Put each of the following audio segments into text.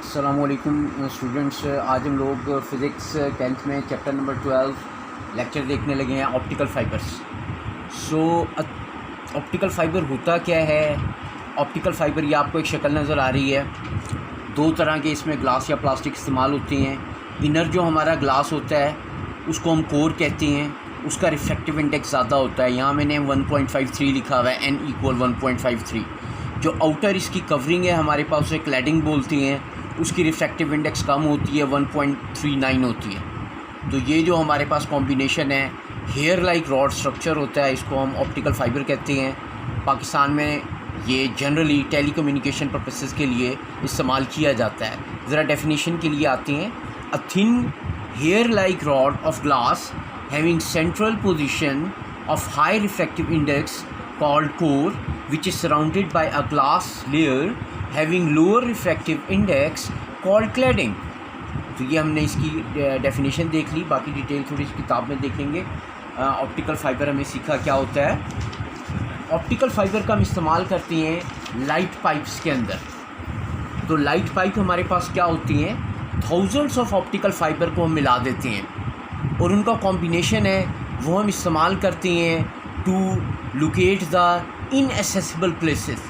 अस्सलामुअलैकुम स्टूडेंट्स, आज हम लोग फ़िज़िक्स 10th में चैप्टर नंबर 12 लेक्चर देखने लगे हैं ऑप्टिकल फ़ाइबर्स। ऑप्टिकल फ़ाइबर होता क्या है? ऑप्टिकल फ़ाइबर ये आपको एक शक्ल नज़र आ रही है। दो तरह के इसमें ग्लास या प्लास्टिक इस्तेमाल होती हैं। इनर जो हमारा ग्लास होता है उसको हम कोर कहते हैं, उसका रिफ्रैक्टिव इंडेक्स ज़्यादा होता है। यहाँ मैंने 1.53 लिखा हुआ है, n = 1.53। जो आउटर इसकी कवरिंग है हमारे पास उसे क्लैडिंग बोलती हैं, उसकी रिफ्रैक्टिव इंडेक्स कम होती है, 1.39 होती है। तो ये जो हमारे पास कॉम्बिनेशन है, हेयर लाइक रॉड स्ट्रक्चर होता है, इसको हम ऑप्टिकल फ़ाइबर कहते हैं। पाकिस्तान में ये जनरली टेलीकम्युनिकेशन पर्पसेस के लिए इस्तेमाल किया जाता है। ज़रा डेफिनेशन के लिए आते हैं। A thin hair like rod of glass having central position of high refractive index called core, which is surrounded by a glass layer having lower refractive index called cladding। तो ये हमने इसकी डेफिनेशन देख ली, बाकी डिटेल थोड़ी सी किताब में देखेंगे। ऑप्टिकल फ़ाइबर हमें सीखा क्या होता है। ऑप्टिकल फ़ाइबर का हम इस्तेमाल करते हैं लाइट पाइप्स के अंदर। तो लाइट पाइप हमारे पास क्या होती हैं, थाउजेंड्स ऑफ ऑप्टिकल फ़ाइबर को हम मिला देते हैं और उनका कॉम्बिनेशन है वो हम इस्तेमाल करते हैं to locate the inaccessible places.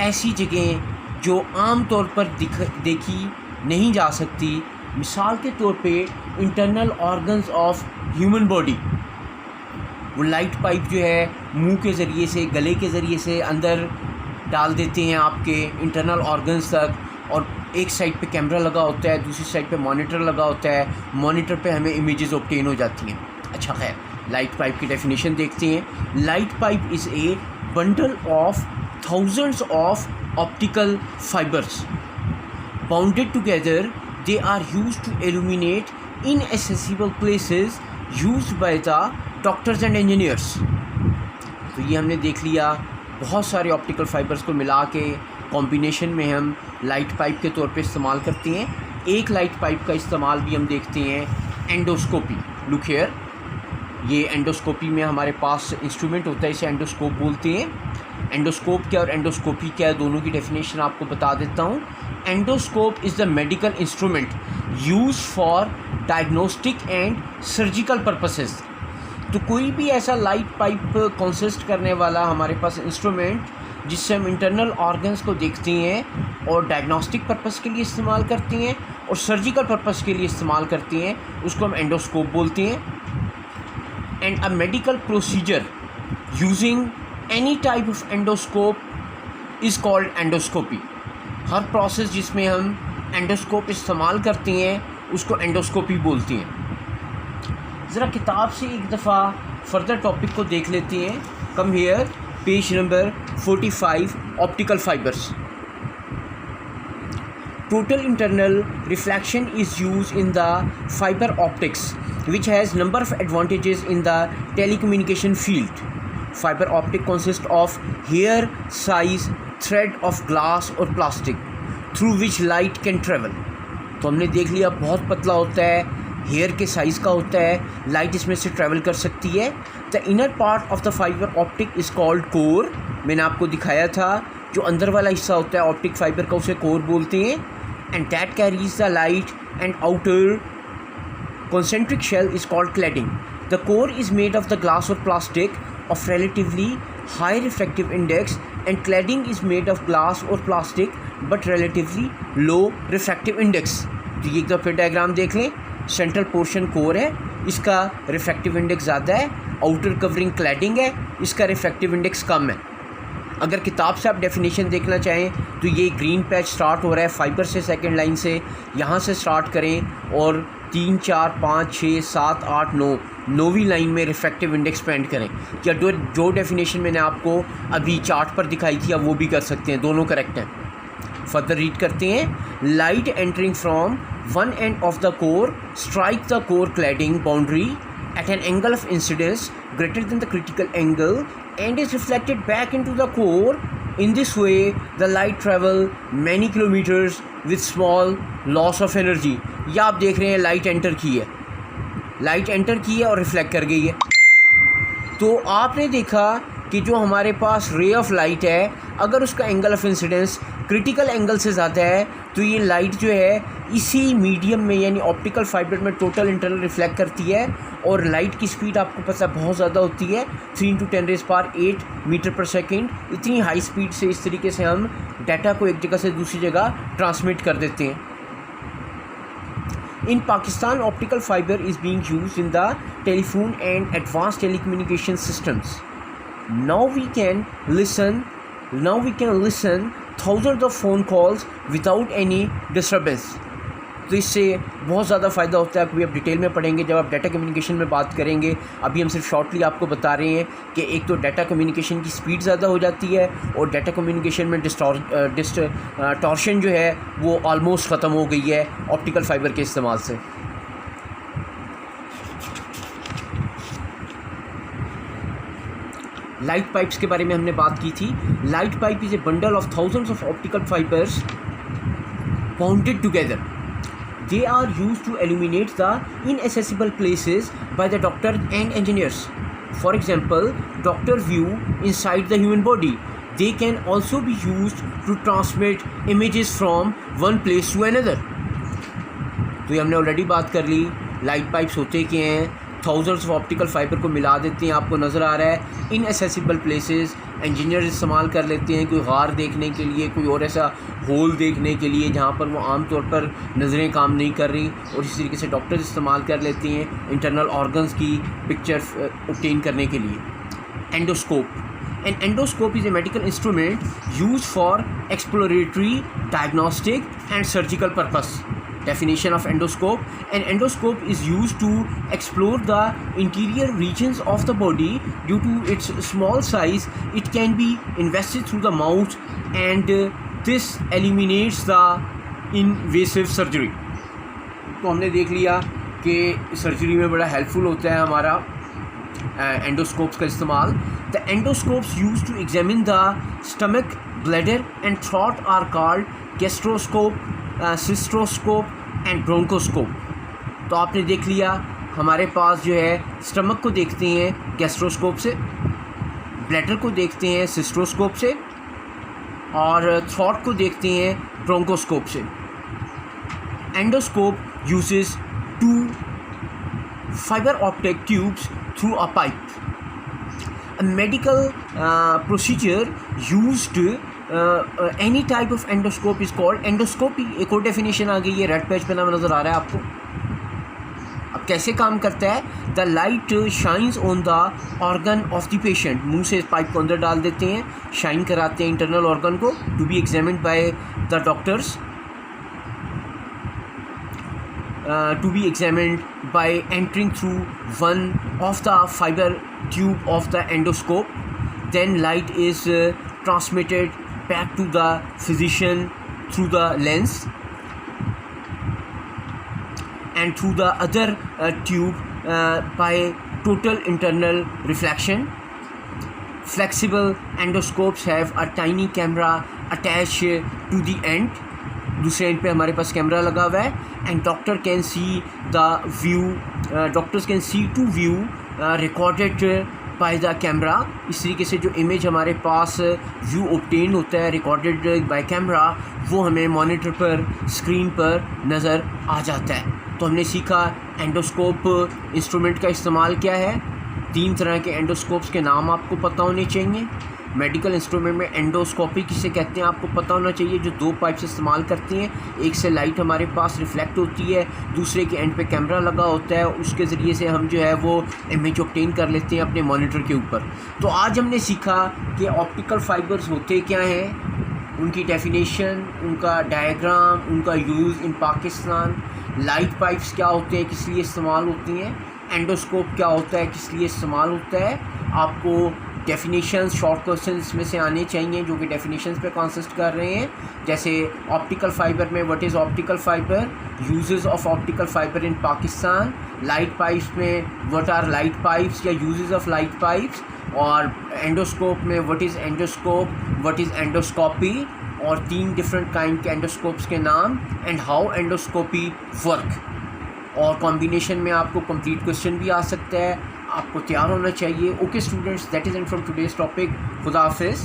ऐसी जगह जो आम तौर पर देखी नहीं जा सकती। मिसाल के तौर पे internal organs of human body, वो लाइट पाइप जो है मुंह के ज़रिए से, गले के ज़रिए से अंदर डाल देते हैं आपके इंटरनल ऑर्गन्स तक। और एक साइड पे कैमरा लगा होता है, दूसरी साइड पे मॉनिटर लगा होता है। मॉनिटर पे हमें इमेजेस ऑब्टेन हो जाती हैं। अच्छा खैर, लाइट पाइप की डेफिनेशन देखते हैं। Light pipe is a bundle of thousands of optical fibres bounded together. They are used to illuminate inaccessible places used by the doctors and engineers. तो ये हमने देख लिया। बहुत सारे ऑप्टिकल फाइबर्स को मिला के कॉम्बिनेशन में हम लाइट पाइप के तौर पे इस्तेमाल करते हैं। एक लाइट पाइप का इस्तेमाल भी हम देखते हैं एंडोस्कोपी। लुक हियर, ये एंडोस्कोपी में हमारे पास इंस्ट्रूमेंट होता है, इसे एंडोस्कोप बोलते हैं। एंडोस्कोप क्या और एंडोस्कोपी क्या है, दोनों की डेफिनेशन आपको बता देता हूँ। Endoscope is the medical instrument use for diagnostic and surgical purposes. तो कोई भी ऐसा लाइट पाइप कंसिस्ट करने वाला हमारे पास इंस्ट्रूमेंट जिससे हम इंटरनल ऑर्गन्स को देखते हैं और डायग्नोस्टिक पर्पस के लिए इस्तेमाल करते हैं और सर्जिकल पर्पस के लिए इस्तेमाल करते हैं, उसको हम एंडोस्कोप बोलते हैं। And a medical procedure using any type of endoscope is called endoscopy। Her process जिसमें हम एंडोस्कोप इस्तेमाल करते हैं उसको एंडोस्कोपी बोलते हैं। ज़रा किताब से एक दफ़ा फर्दर टॉपिक को देख लेते हैं। Come here, page number 45, optical fibres. Total internal reflection is used in the fiber optics, which has number of advantages in the telecommunication field. Fiber optic consists of hair-size thread of glass or plastic through which light can travel। तो हमने देख लिया बहुत पतला होता है, hair के size का होता है, लाइट इसमें से ट्रैवल कर सकती है। The inner part of the fibre optic is called core. मैंने आपको दिखाया था जो अंदर वाला हिस्सा होता है ऑप्टिक फाइबर का उसे कोर बोलते हैं। And that carries the light, and outer concentric shell is called cladding। The core is made of the glass or plastic of relatively high refractive index, and cladding is made of glass or plastic but relatively low refractive index। तो ये एक दफ़ा फिर diagram देख लें। Central portion core है, इसका refractive index ज़्यादा है। आउटर कवरिंग क्लैडिंग है, इसका रिफ्रैक्टिव इंडेक्स कम है। अगर किताब से आप डेफिनेशन देखना चाहें तो ये ग्रीन पैच स्टार्ट हो रहा है फाइबर से, सेकंड लाइन से, यहाँ से स्टार्ट करें और 3, 4, 5, 6, 7, 8, 9 नौवीं लाइन में रिफ्रैक्टिव इंडेक्स पेंट करें। या जो डेफिनेशन मैंने आपको अभी चार्ट पर दिखाई थी आप वो भी कर सकते हैं, दोनों करेक्ट हैं। फर्दर रीड करते हैं। Light entering from one end of the core strike the core cladding boundary at an angle of incidence greater than the critical angle and is reflected back into the core। In this way the light travel many kilometers with small loss of energy। या आप देख रहे हैं light enter की है, light enter की है और रिफ्लेक्ट कर गई है। तो आपने देखा कि जो हमारे पास रे ऑफ लाइट है, अगर उसका angle of incidence critical angle से ज़्यादा है तो ये लाइट जो है इसी मीडियम में यानी ऑप्टिकल फाइबर में टोटल इंटरनल रिफ्लेक्ट करती है, और लाइट की स्पीड आपको पता है बहुत ज़्यादा होती है, 3 × 10⁸ मीटर पर सेकेंड। इतनी हाई स्पीड से इस तरीके से हम डाटा को एक जगह से दूसरी जगह ट्रांसमिट कर देते हैं। In Pakistan, optical fiber is being used in the telephone and advanced telecommunication systems. Now we can listen thousands of phone calls without any disturbance. तो इससे बहुत ज़्यादा फ़ायदा होता है। कभी आप डिटेल में पढ़ेंगे जब आप डाटा कम्युनिकेशन में बात करेंगे। अभी हम सिर्फ शॉर्टली आपको बता रहे हैं कि एक तो डाटा कम्युनिकेशन की स्पीड ज़्यादा हो जाती है और डाटा कम्युनिकेशन में डिस्टॉर्शन जो है वो ऑलमोस्ट ख़त्म हो गई है ऑप्टिकल फ़ाइबर के इस्तेमाल से। लाइट पाइप्स के बारे में हमने बात की थी। Light pipe is a bundle of thousands of optical fibres bounded together. They are used to illuminate the inaccessible places by the doctor and engineers. For example, doctor view inside the human body. They can also be used to transmit images from one place to another. तो ये हमने already बात कर ली। Light pipes होते क्या हैं? Thousands of optical fibre को मिला देते हैं, आपको नज़र आ रहा है। इनएसेसिबल प्लेसेस इंजीनियर इस्तेमाल कर लेते हैं, कोई गार देखने के लिए, कोई और ऐसा होल देखने के लिए जहाँ पर वो आम तौर पर नज़रें काम नहीं कर रही, और इसी तरीके से डॉक्टर्स इस्तेमाल कर लेते हैं इंटरनल ऑर्गन्स की पिक्चर ऑब्टेन करने के लिए। Endoscope. An endoscope is a medical instrument used for exploratory, diagnostic and surgical purpose. Definition of endoscope: an endoscope is used to explore the interior regions of the body. Due to its small size, it can be invested through the mouth, and this eliminates the invasive surgery. तो हमने देख लिया कि surgery में बड़ा helpful होता है हमारा एंडोस्कोप्स का इस्तेमाल. The endoscopes used to examine the stomach, bladder and throat are called gastroscope, cystoscope and bronchoscope. तो आपने देख लिया हमारे पास जो है स्टमक को देखते हैं गैस्ट्रोस्कोप से, ब्लैडर को देखते हैं सिस्ट्रोस्कोप से, और थ्रॉट को देखते हैं ब्रोंकोस्कोप से. Endoscope uses 2 fiber optic tubes through a pipe. A medical procedure used any type of endoscope is called endoscopy. एक और डेफिनेशन आ गई है, रेड पेज पे नाम नज़र आ रहा है आपको. अब कैसे काम करता है? The light shines on the organ of the patient. मुंह से पाइप को अंदर डाल देते हैं, शाइन कराते हैं इंटरनल ऑर्गन को, to be examined by the doctors, to be examined by entering through one of the fiber tube of the endoscope. Then light is transmitted back to the physician through the lens and through the other tube by total internal reflection. Flexible endoscopes have a tiny camera attached to the end. दूसरे end पे हमारे पास camera लगा हुआ है, and doctor can see the view, doctors can see to view recorded by the camera. इस तरीके से जो इमेज हमारे पास व्यू ऑब्टेन होता है रिकॉर्डेड बाय कैमरा, वो हमें मॉनिटर पर स्क्रीन पर नज़र आ जाता है. तो हमने सीखा एंडोस्कोप इंस्ट्रूमेंट का इस्तेमाल क्या है. 3 तरह के एंडोस्कोप्स के नाम आपको पता होने चाहिए. मेडिकल इंस्ट्रूमेंट में एंडोस्कोपी किसे कहते हैं आपको पता होना चाहिए, जो 2 पाइप से इस्तेमाल करती हैं. एक से लाइट हमारे पास रिफ्लेक्ट होती है, दूसरे के एंड पे कैमरा लगा होता है, उसके ज़रिए से हम जो है वो इमेज ऑब्टेन कर लेते हैं अपने मॉनिटर के ऊपर. तो आज हमने सीखा कि ऑप्टिकल फाइबर्स होते क्या हैं, उनकी डेफिनेशन, उनका डायग्राम, उनका use in Pakistan. Light pipes क्या होते हैं, किस लिए इस्तेमाल होती हैं. एंडोस्कोप क्या होता है, किस लिए इस्तेमाल होता है. आपको डेफिनेशंस शॉर्ट क्वेश्चंस में से आने चाहिए जो कि डेफिनेशंस पे कंसिस्ट कर रहे हैं. जैसे ऑप्टिकल फाइबर में what is optical fibre, uses of optical fibre in Pakistan. Light pipes में व्हाट आर लाइट पाइप्स या यूजेस ऑफ लाइट पाइप्स. और एंडोस्कोप में what is endoscope, what is endoscopy, और 3 डिफरेंट काइंड के एंडोस्कोप्स के नाम, एंड हाउ एंडोस्कोपी वर्क. और combination में आपको कंप्लीट क्वेश्चन भी आ सकता है, आपको तैयार होना चाहिए. Okay students, that is it from today's topic. खुदा हाफिज़.